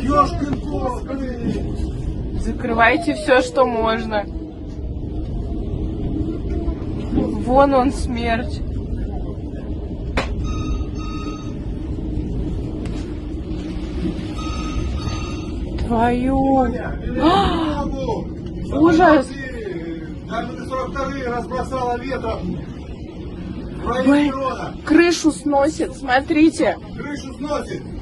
Ёшкин кот, блин. Закрывайте все, что можно. Вон он, смерч. Твою. Ужас. Даже ты 42-е разбросала ветром. Крышу сносит, смотрите. Крышу сносит.